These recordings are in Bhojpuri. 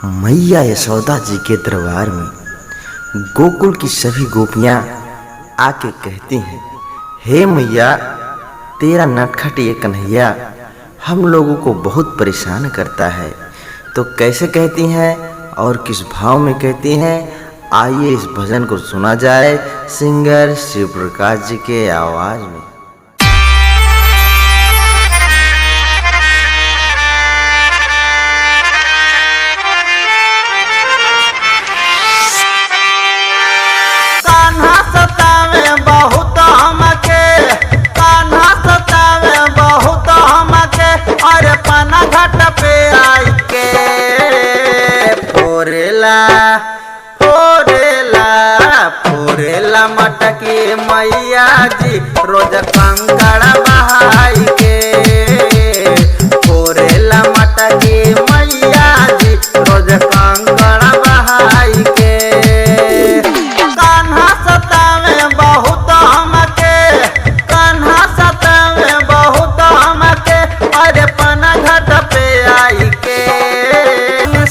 मैया यशोदा जी के दरबार में गोकुल की सभी गोपियां आके कहती हैं, हे मैया, तेरा नटखट ये कन्हैया हम लोगों को बहुत परेशान करता है। तो कैसे कहती हैं और किस भाव में कहती हैं, आइए इस भजन को सुना जाए सिंगर शिव प्रकाश जी के आवाज में। घाट पे आई के फोरेला मटकी मैया जी रोज कंकड़ बहाई के। फोरेला मटकी मैया जी रोज कंकड़ बहाई के। कान्हा सतावे बहुत हमके, कान्हा सतावे बहुत हमके, अरे पना घाट पे आई के।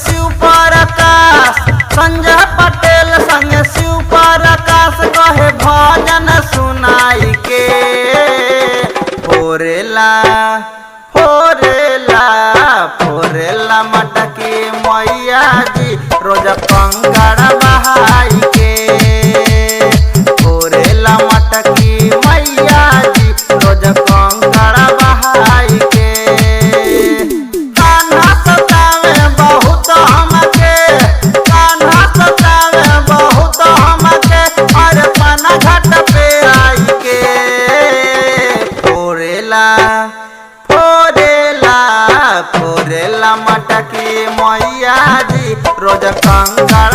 शिव प्रकाश संजय पटेल संग शिव प्रकाश कहे भजन सुनाई के। फोरेला फोरेला फोरेला मटकी मैया जी रोज कंकड़ बहाई के। फोरेला मटकी मैया जी रोज कंकड़ बहाई के। कान्हा सतावे बहुत हमके, कान्हा सतावे बहुत हमके, अरे पना घाट पे आई के। फोरेला फोरेला फोरेला मटकी मैया जी रोज कंकड़